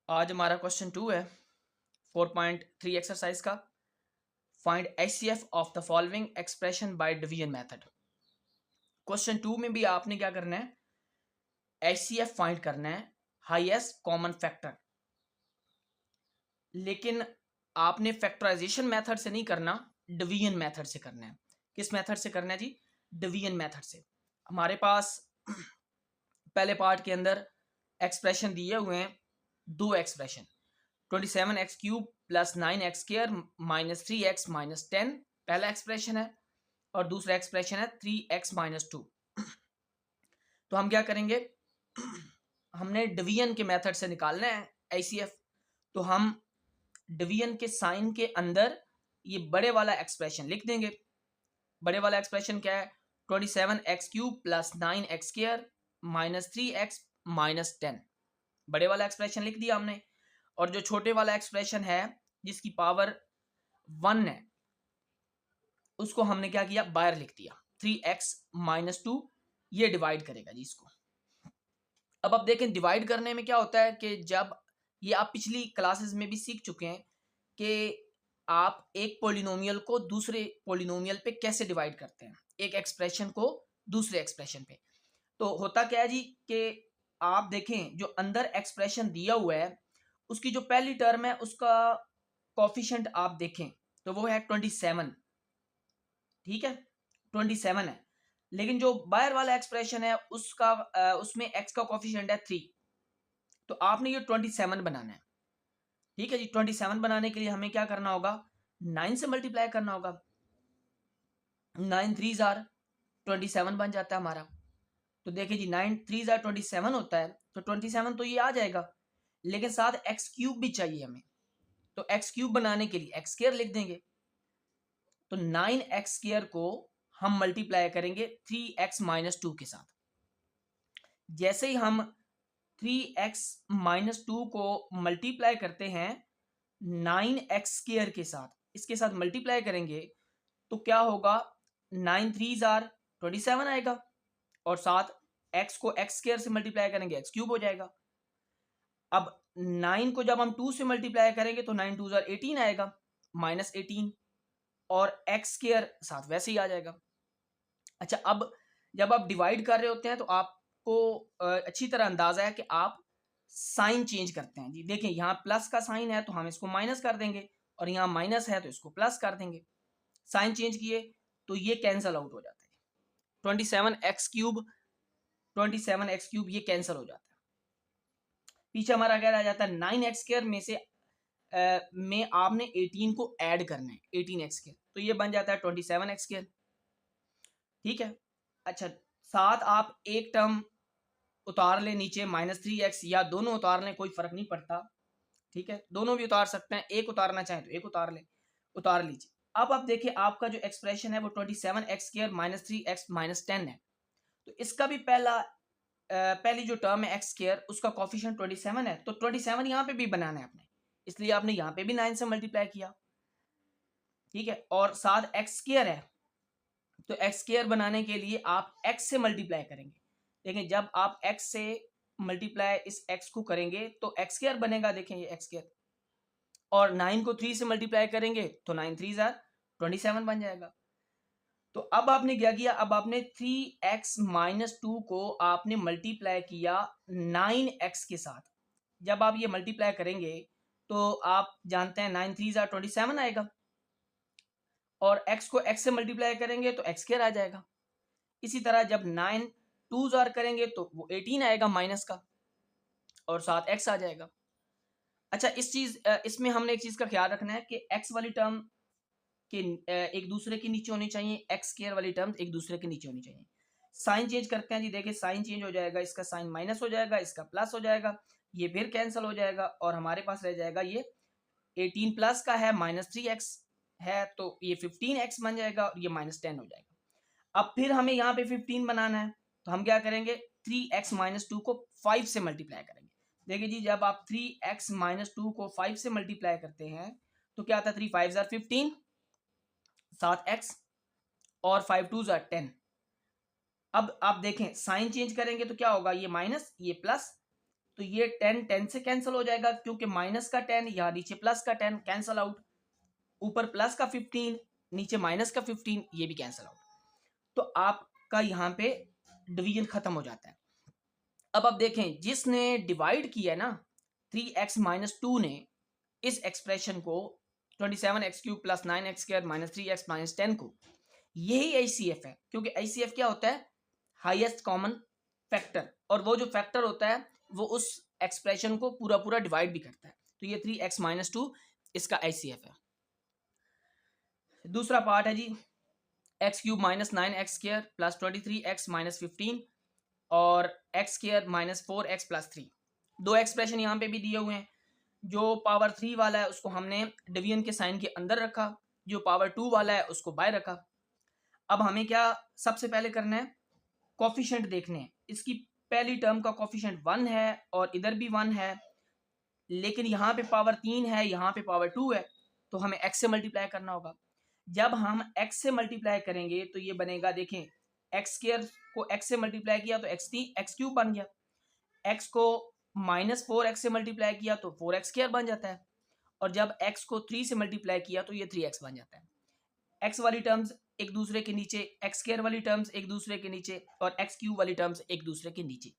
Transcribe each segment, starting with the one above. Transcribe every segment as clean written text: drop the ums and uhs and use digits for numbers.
आज हमारा क्वेश्चन 2 है 4.3 एक्सरसाइज का। Find HCF of the following expression by division method. Question 2 में भी आपने क्या करना है, एचसीएफ फाइंड करना है, हाईएस्ट कॉमन फैक्टर। लेकिन आपने फैक्टराइजेशन मेथड से नहीं करना, डिवीजन मेथड से करना है। किस मेथड से करना है जी? डिवीजन मेथड से। हमारे पास पहले पार्ट के अंदर एक्सप्रेशन दिए हुए हैं, दो expression 27x³ plus 9x² minus 3x minus 10 पहला एक्सप्रेशन है, और दूसरा एक्सप्रेशन है 3x माइनस 2। तो हम क्या करेंगे, हमने डिवीजन के मेथड से निकालना है एचसीएफ। तो हम डिवीजन के साइन के अंदर ये बड़े वाला एक्सप्रेशन लिख देंगे। बड़े वाला एक्सप्रेशन क्या है? 27x³ plus 9x² minus 3x minus 10। बड़े वाला एक्सप्रेशन लिख दिया हमने। और जो छोटे वाला एक्सप्रेशन है जिसकी पावर 1 है, उसको हमने क्या किया, बाहर लिख दिया। 3x माइनस 2 ये डिवाइड करेगा जी इसको। अब आप देखें डिवाइड करने में क्या होता है कि जब ये आप पिछली क्लासेस में भी सीख चुके हैं कि आप एक पॉलिनोमियल को दूसरे पॉलिनोमियल पे कैसे डिवाइड करते हैं, एक एक्सप्रेशन को दूसरे एक्सप्रेशन पे। तो होता क्या है जी कि आप देखें जो अंदर एक्सप्रेशन दिया हुआ है उसकी जो पहली टर्म है उसका कोफिशिएंट आप देखें तो वो है 27। ठीक है, 27 है। लेकिन जो बाहर वाला एक्सप्रेशन है उसका उसमें x का कोफिशिएंट है 3। तो आपने ये 27 बनाना है। ठीक है जी, 27 बनाने के लिए हमें क्या करना होगा, 9 से मल्टीप्लाई करना होगा। 9 3 आर 27 बन जाता है हमारा। तो देखिए जी 9 3 आर 27 होता है, तो 27 तो ये आ जाएगा, लेकिन साथ x³ भी चाहिए हमें। तो x³ बनाने के लिए x² लिख देंगे। तो 9x² को हम मल्टीप्लाई करेंगे 3x माइनस 2 के साथ। जैसे ही हम 3x माइनस 2 को मल्टीप्लाई करते हैं 9x² के साथ, इसके साथ मल्टीप्लाई करेंगे तो क्या होगा, 9 3 आर 27 आएगा, और साथ x को x² से मल्टीप्लाई करेंगे x³ हो जाएगा। अब 9 को जब हम 2 से मल्टीप्लाई करेंगे तो 9 2 आर 18 आएगा, माइनस 18, और x² साथ वैसे ही आ जाएगा। अच्छा, अब जब आप डिवाइड कर रहे होते हैं तो आपको अच्छी तरह अंदाजा है कि आप साइन चेंज करते हैं जी। देखिए यहाँ प्लस का साइन है तो हम इसको माइनस कर देंगे, और यहाँ माइनस है तो इसको प्लस कर देंगे। साइन चेंज किए तो ये कैंसल आउट हो जाता है। 27x³ ये कैंसल हो जाता है। पीछे हमारा क्या रह जाता है, 9x² में से में आपने 18 को ऐड करना है, 18x², तो ये बन जाता है 27x²। ठीक है। अच्छा, साथ आप एक टर्म उतार लें नीचे -3x, या दोनों उतार लें, कोई फर्क नहीं पड़ता। ठीक है, दोनों भी उतार सकते हैं, एक उतारना चाहें तो एक उतार लें, उतार लीजिए। अब आप देखिए आपका जो एक्सप्रेशन है वो 27x² माइनस 3x माइनस 10 है। तो इसका भी पहली जो टर्म है x² उसका कोफिशिएंट 27 है, तो 27 यहाँ पे भी बनाना है आपने, इसलिए आपने यहाँ पे भी 9 से मल्टीप्लाई किया। ठीक है, और साथ x² है, तो x² बनाने के लिए आप x से मल्टीप्लाई करेंगे। देखें जब आप x से मल्टीप्लाई इस x को करेंगे तो x² बनेगा। देखें ये x², और 9 को 3 से मल्टीप्लाई करेंगे तो 9 3 आर 27 बन जाएगा। तो अब आपने क्या किया, अब आपने 3x माइनस 2 को आपने मल्टीप्लाई किया 9x के साथ। जब आप ये मल्टीप्लाई करेंगे तो आप जानते हैं 9 3 आर 27 आएगा, और x को x से मल्टीप्लाई करेंगे तो x² आ जाएगा। इसी तरह जब 9 2 आर करेंगे तो वो 18 आएगा माइनस का, और साथ x आ जाएगा। अच्छा, इसमें हमने एक चीज का ख्याल रखना है कि x वाली टर्म के एक दूसरे के नीचे होनी चाहिए, x² वाली टर्म एक दूसरे के नीचे होनी चाहिए। साइन चेंज करते हैं जी, देखिए साइन चेंज हो जाएगा, इसका साइन माइनस हो जाएगा, इसका प्लस हो जाएगा, ये फिर कैंसिल हो जाएगा, और हमारे पास रह जाएगा ये 18 प्लस का है -3x है, तो ये 15x बन जाएगा, और ये -10 हो जाएगा। अब फिर हमें यहाँ पे 15 बनाना है, तो हम क्या करेंगे, 3x माइनस 2 को 5 से मल्टीप्लाई करेंगे। देखिए जी जब आप 3x माइनस 2 को 5 से मल्टीप्लाई करते हैं तो क्या आता है, 3 5 आर 15, 7x, और 5 2 आर 10। अब आप देखें साइन चेंज करेंगे तो क्या होगा, ये माइनस ये प्लस, तो ये 10 10 से कैंसिल हो जाएगा, क्योंकि माइनस का 10 यहाँ नीचे प्लस का 10 कैंसिल आउट, ऊपर प्लस का 15 नीचे माइनस का 15 ये भी कैंसिल आउट। तो आपका यहाँ पे डिवीजन खत्म हो जाता है। अब आप देखें जिसने डिवाइड किया है ना 3x माइनस 2 ने इस एक्सप्रेशन को 27x cube plus 9x square minus 3x minus 10 को, यही एचसीएफ है। क्योंकि एचसीएफ क्या होता है? हाईएस्ट कॉमन फैक्टर, और वो जो फैक्टर होता है वो उस एक्सप्रेशन को पूरा पूरा डिवाइड भी करता है। तो ये 3x माइनस 2 इसका एचसीएफ है। दूसरा पार्ट है G x cube minus 9x square plus 23x minus 15 और x square minus 4x plus 3। दो एक्सप्रेशन यहाँ पे भी दिए हुए हैं। जो पावर 3 वाला है उसको हमने डिवीजन के साइन के अंदर रखा, जो पावर 2 वाला है उसको बाहर रखा। अब हमें क्या सबसे पहले करना है? कोफिशिएंट देखने हैं। इसकी पहली टर्म का कोफिशिएंट 1 है और इधर भी 1 है, लेकिन यहाँ पे पावर 3 है, यहाँ पे पावर 2 है, तो हमें x से मल्टीप्लाई करना होगा। जब हम x से मल्टीप्लाई करेंगे तो ये बनेगा, देखें एक्स स्क्वायर को x से मल्टीप्लाई किया तो एक्स क्यूब बन गया, x को माइनस 4x से मल्टीप्लाई किया तो 4x स्क्वायर बन जाता है, और जब x को 3 से मल्टीप्लाई किया तो ये 3x बन जाता है। x वाली टर्म्स एक दूसरे के नीचे, एक्स स्क्वायर वाली टर्म्स एक दूसरे के नीचे और एक्स क्यूब वाली टर्म्स एक दूसरे के नीचे।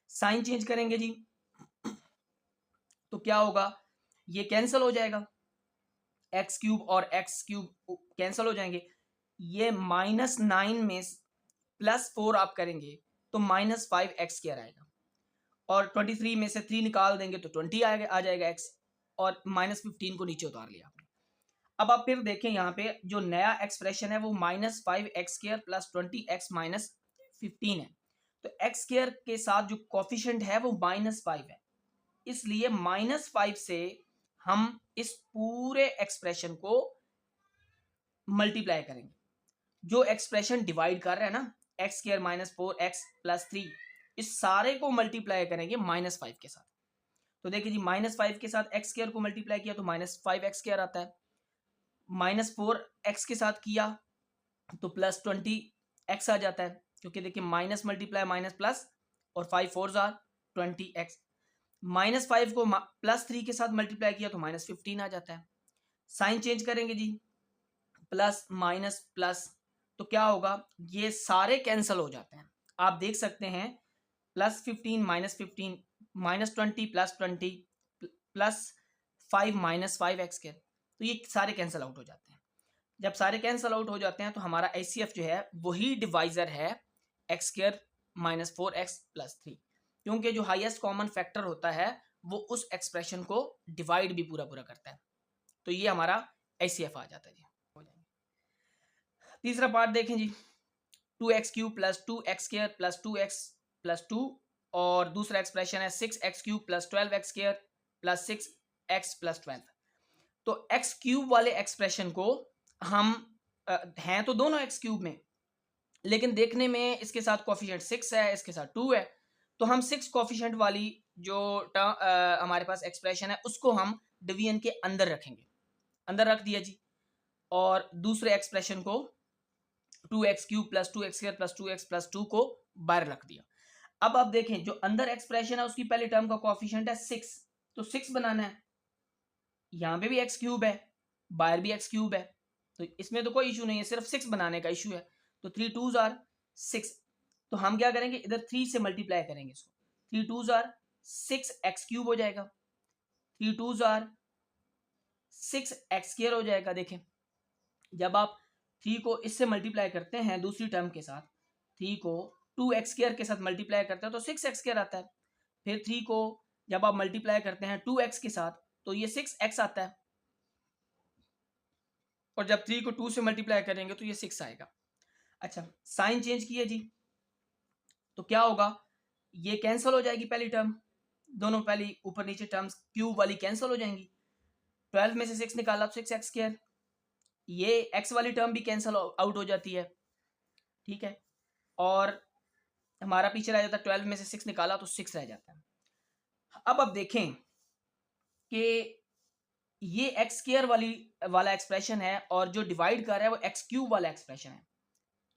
साइन चेंज करेंगे जी तो क्या होगा? ये कैंसिल हो जाएगा, एक्स क्यूब और एक्स क्यूब कैंसिल हो जाएंगे। ये -9 में +4 आप करेंगे तो -5x स्क्वायर आएगा, और 23 में से 3 निकाल देंगे तो 20 आ जाएगा x, और -15 को नीचे उतार लिया आपने। अब आप फिर देखें यहाँ पे जो नया एक्सप्रेशन है वो -5x square plus 20x minus 15 है। तो x स्क्वायर के साथ जो कोफिशिएंट है वो -5 है, इसलिए -5 से हम इस पूरे एक्सप्रेशन को मल्टीप्लाई करेंगे। जो एक्सप्रेशन डिवाइड कर रहे हैं ना x square minus 4x plus 3, इस सारे को मल्टीप्लाई करेंगे -5 के साथ। तो देखिए जी -5 के साथ एक्स स्क्वायर को मल्टीप्लाई किया तो -5x स्क्वायर आता है, -4x के साथ किया तो +20x आ जाता है, क्योंकि देखिए माइनस मल्टीप्लाई माइनस प्लस और 5 4 आर 20x। -5 को +3 के साथ मल्टीप्लाई किया तो -15 आ जाता है। साइन चेंज करेंगे जी, प्लस माइनस प्लस, तो क्या होगा? ये सारे कैंसिल हो जाते हैं। आप देख सकते हैं +15 -15 -20 +20 +5 -5x स्क्वायर, तो ये सारे कैंसिल आउट हो जाते हैं। जब सारे कैंसिल आउट हो जाते हैं तो हमारा एचसीएफ जो है वही डिवाइजर है x square minus 4x plus 3, क्योंकि जो हाईएस्ट कॉमन फैक्टर होता है वो उस एक्सप्रेशन को डिवाइड भी पूरा पूरा करता है। तो ये हमारा एचसीएफ आ जाता है जी। तीसरा पार्ट देखें जी 2x cube plus 2x square plus 2x plus 2, और दूसरा एक्सप्रेशन है 6x cube plus 12x square plus 6x plus 12। तो x क्यूब वाले एक्सप्रेशन को हम हैं तो दोनों x क्यूब में, लेकिन देखने में इसके साथ कोफिशिएंट 6 है, इसके साथ 2 है, तो हम 6 कोफिशिएंट वाली जो हमारे पास एक्सप्रेशन है उसको हम डिवीजन के अंदर रखेंगे। अंदर रख दिया जी, और दूसरे एक्सप्रेशन को 2x cube plus 2x square plus 2x plus 2 को बाहर रख दिया। अब आप देखें जो अंदर एक्सप्रेशन है उसकी पहली टर्म का कोफिशिएंट है 6, तो 6 बनाना है। यहाँ पे भी x क्यूब है, बाहर भी x क्यूब है, तो इसमें तो कोई इशू नहीं है, सिर्फ 6 बनाने का इशू है। तो 3 2s आर 6, तो हम क्या करेंगे इधर 3 से मल्टीप्लाई करेंगे इसको, 3 2s आर 6x क्यूब हो जाएगा, 3 2s आर 6x स्क्वायर हो जाएगा। देखें जब आप 3 को इससे मल्टीप्लाई करते हैं दूसरी टर्म के साथ, 3 को 2x स्क्वायर के साथ मल्टीप्लाई करते हैं तो 6x स्क्वायर आता है। फिर 3 को जब आप मल्टीप्लाई करते हैं 2x के साथ तो ये 6x आता है, और जब 3 को 2 से मल्टीप्लाई करेंगे तो ये 6 आएगा। अच्छा साइन चेंज किया जी, तो क्या होगा? ये कैंसिल हो जाएगी पहली टर्म, दोनों पहली ऊपर नीचे टर्म्स क्यूब वाली कैंसिल हो जाएंगी। 12 में से 6 निकाला तो 6x स्क्वायर, ये x वाली टर्म भी कैंसिल आउट हो जाती है, ठीक है, और हमारा पीछे रह जाता है 12 में से 6 निकाला तो 6 रह जाता है। अब आप देखें कि ये एक्स स्क्वायर वाला एक्सप्रेशन है और जो डिवाइड कर रहा है वो एक्स क्यूब वाला एक्सप्रेशन है।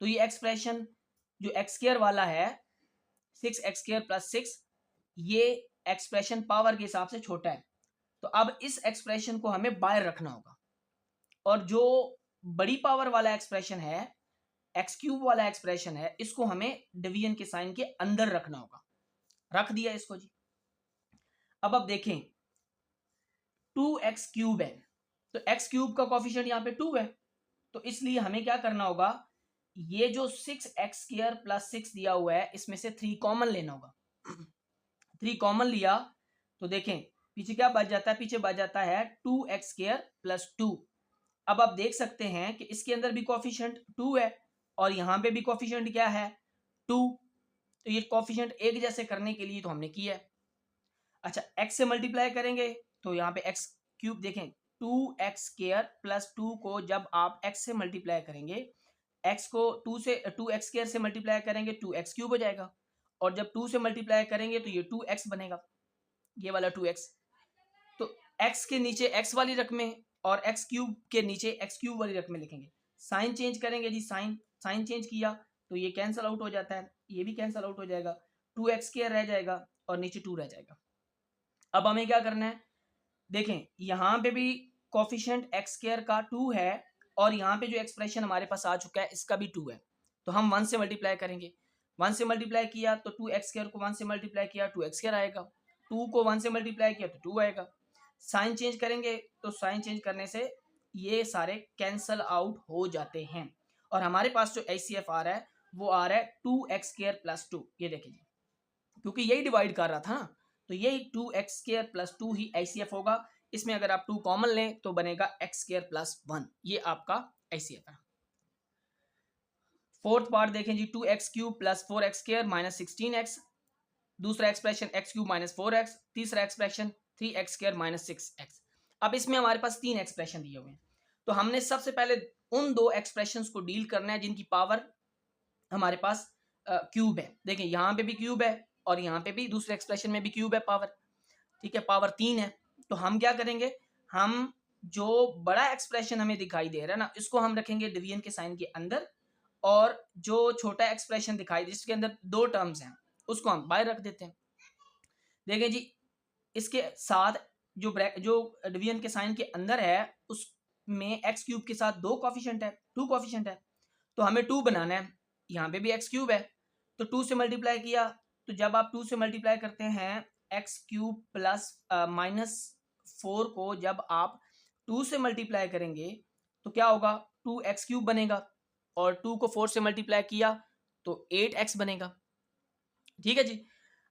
तो ये एक्सप्रेशन जो एक्स स्क्वायर वाला है 6x स्क्वायर प्लस 6, ये एक्सप्रेशन पावर के हिसाब से छोटा है, तो अब इस एक्सप्रेशन को हमें बाहर रखना होगा, और जो बड़ी पावर वाला एक्सप्रेशन है, एक्स क्यूब वाला एक्सप्रेशन है, इसको हमें डिवीजन के साइन के अंदर रखना होगा। रख दिया इसको जी। अब देखें 2x क्यूब है, तो x क्यूब का कॉफिशिएंट यहाँ पे 2 है, तो इसलिए हमें क्या करना होगा, ये जो 6x स्क्वायर प्लस 6 दिया हुआ है इसमें से 3 कॉमन लेना होगा। 3 कॉमन लिया तो देखें पीछे क्या बच जाता है, पीछे बच जाता है 2x स्क्वायर प्लस 2। अब आप देख सकते हैं कि इसके अंदर भी कॉफिशिएंट 2 है और यहाँ पे भी कॉफिशिएंट क्या है 2, तो ये कॉफिशिएंट एक जैसे करने के लिए तो हमने किया है। अच्छा x से मल्टीप्लाई करेंगे तो यहाँ पे x क्यूब देखें 2x स्क्वायर प्लस 2 को जब आप x से मल्टीप्लाई करेंगे, x को 2x स्क्वायर से मल्टीप्लाई करेंगे 2x क्यूब हो जाएगा, और जब 2 से मल्टीप्लाई करेंगे तो ये 2x बनेगा, ये वाला 2x। तो x के नीचे x वाली रकमें और x क्यूब के नीचे x क्यूब वाली रकमें लिखेंगे। साइन चेंज करेंगे जी, साइन चेंज किया तो ये कैंसिल आउट हो जाता है, ये भी कैंसिल आउट हो जाएगा, 2x स्क्वायर रह जाएगा और नीचे 2 रह जाएगा। अब हमें क्या करना है, देखें यहाँ पे भी कोफिशिएंट x स्क्वायर का 2 है और यहाँ पे जो एक्सप्रेशन हमारे पास आ चुका है इसका भी 2 है, तो हम 1 से मल्टीप्लाई करेंगे। 1 से मल्टीप्लाई किया तो 2x स्क्वायर को 1 से मल्टीप्लाई किया 2x स्क्वायर आएगा, 2 को 1 से मल्टीप्लाई किया तो 2 आएगा। साइन चेंज करेंगे तो साइन चेंज करने से ये सारे कैंसल आउट हो जाते हैं, और हमारे पास जो HCF आ रहा है वो आ रहा है 2x स्क्वायर प्लस 2। ये देखिए जी, क्योंकि यही डिवाइड कर रहा था ना, तो यही 2x स्क्वायर प्लस 2 ही HCF होगा। इसमें अगर आप 2 कॉमन लें तो बनेगा x स्क्वायर प्लस 1, ये आपका HCF है। फोर्थ पार्ट देखें जी, 2x cube plus 4x square minus 16x, दूसरा expression x cube minus 4x, तीसरा expression 3x square minus 6x। अब इसमें हमारे पास 3 एक्सप्रेशन दिए हुए हैं, तो हमने सबसे पहले उन 2 एक्सप्रेशंस को डील करना है जिनकी पावर हमारे पास क्यूब है। देखिए यहाँ पे भी क्यूब है और यहाँ पे भी दूसरे एक्सप्रेशन में भी क्यूब है पावर, ठीक है, पावर 3 है। तो हम क्या करेंगे, हम जो बड़ा एक्सप्रेशन हमें दिखाई दे रहा है ना, इसको हम रखेंगे डिवीजन के साइन के अंदर, और जो छोटा एक्सप्रेशन दिखाई दे जिसके अंदर 2 टर्म्स हैं उसको हम बाहर रख देते हैं। देखिए जी, इसके साथ जो डिवीजन के साइन के अंदर है उसमें एक्स क्यूब के साथ 2 कॉफिशिएंट है, 2 कॉफिशिएंट है, तो हमें 2 बनाना है। यहाँ पे भी एक्स क्यूब है तो 2 से मल्टीप्लाई किया, तो जब आप 2 से मल्टीप्लाई करते हैं एक्स क्यूब प्लस माइनस 4 को जब आप 2 से मल्टीप्लाई करेंगे तो क्या होगा, 2x क्यूब बनेगा, और 2 को 4 से मल्टीप्लाई किया तो 8x बनेगा, ठीक है जी।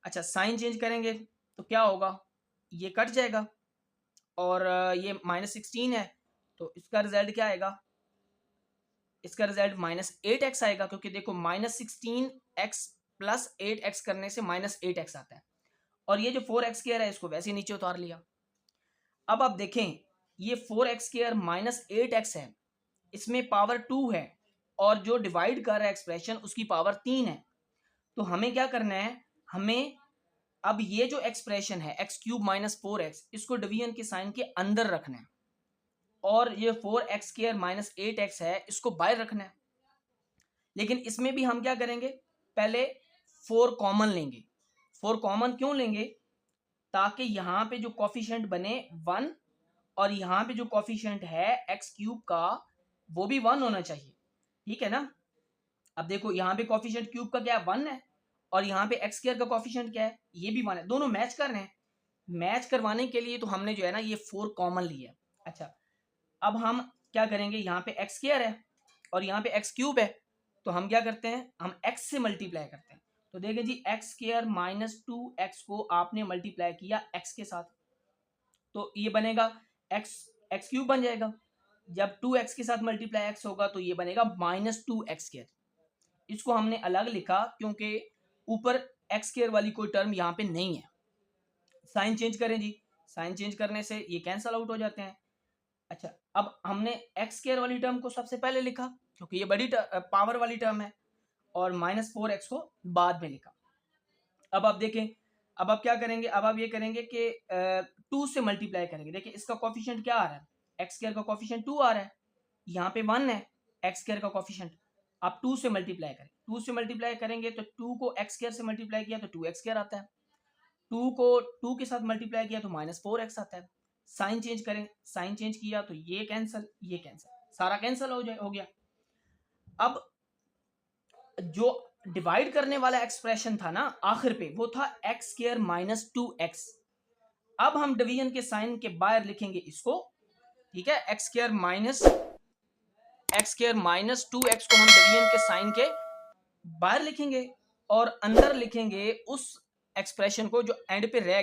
अच्छा साइन चेंज करेंगे तो क्या होगा, ये कट जाएगा और ये -16 है, तो इसका रिजल्ट क्या आएगा, इसका रिजल्ट -8x आएगा, क्योंकि देखो -16x प्लस 8x करने से -8x आता है, और ये जो 4x स्क्वायर है इसको वैसे ही नीचे उतार लिया। अब आप देखें ये 4x स्क्वायर -8x है, इसमें पावर 2 है, और जो डिवाइड कर रहा है एक्सप्रेशन उसकी पावर 3 है। तो हमें क्या करना है, हमें अब ये जो एक्सप्रेशन है x क्यूब माइनस 4x इसको डिवीजन के साइन के अंदर रखना है, और ये 4x स्क्वायर माइनस 8x है इसको बाहर रखना है। लेकिन इसमें भी हम क्या करेंगे, पहले 4 कॉमन लेंगे। 4 कॉमन क्यों लेंगे, ताकि यहाँ पे जो कॉफिशिएंट बने 1, और यहाँ पे जो कॉफिशिएंट है x क्यूब का वो भी 1 होना चाहिए, ठीक है ना। अब देखो यहाँ पे कॉफिशिएंट क्यूब का क्या है 1 है, और यहाँ पे एक्स स्क्वायर का कॉफिशिएंट क्या है, ये भी 1 है, दोनों मैच कर रहे हैं। मैच करवाने के लिए तो हमने जो है ना ये 4 कॉमन लिया। अच्छा अब हम क्या करेंगे, यहाँ पे एक्स स्क्वायर है और यहाँ पे एक्स क्यूब है, तो हम क्या करते हैं, हम x से मल्टीप्लाई करते हैं। तो देखिए जी एक्स स्क्वायर माइनस 2x को आपने मल्टीप्लाई किया x के साथ, तो ये बनेगा x क्यूब बन जाएगा। जब 2x के साथ मल्टीप्लाई x होगा तो ये बनेगा -2x स्क्वायर। इसको हमने अलग लिखा क्योंकि ऊपर एक्स स्क्वायर वाली कोई टर्म यहाँ पे नहीं है। साइन चेंज करें जी, साइन चेंज करने से ये कैंसल आउट हो जाते हैं। अच्छा अब हमने एक्स स्क्वायर वाली टर्म को सबसे पहले लिखा क्योंकि ये बड़ी पावर वाली टर्म है, और -4x को बाद में लिखा। अब आप देखें, अब आप क्या करेंगे, अब आप ये करेंगे कि 2 से मल्टीप्लाई करेंगे। देखिए इसका कॉफिशिएंट क्या आ रहा है, एक्स स्क्वायर का कॉफिशिएंट 2 आ रहा है, यहाँ पे 1 है एक्स स्क्वायर का कॉफिशिएंट। आप 2 से मल्टीप्लाई करें, 2 से मल्टीप्लाई करेंगे तो 2 को एक्स स्क्वायर से मल्टीप्लाई किया तो 2x स्क्वायर आता है, 2 को 2 के साथ मल्टीप्लाई किया तो -4x आता है। साइन चेंज करें, साइन चेंज किया तो ये कैंसिल, ये कैंसिल, सारा कैंसिल हो गया। अब जो डिवाइड करने वाला एक्सप्रेशन था ना आखिर पे, वो था एक्स स्क्वायर माइनस 2x। अब हम डिवीजन के साइन के बाहर लिखेंगे इसको, ठीक है, एक्स स्क्वायर माइनस 2x को हम डिवीजन के साइन के बाहर लिखेंगे और अंदर लिखेंगे उस एक्सप्रेशन को जो एंड पे रह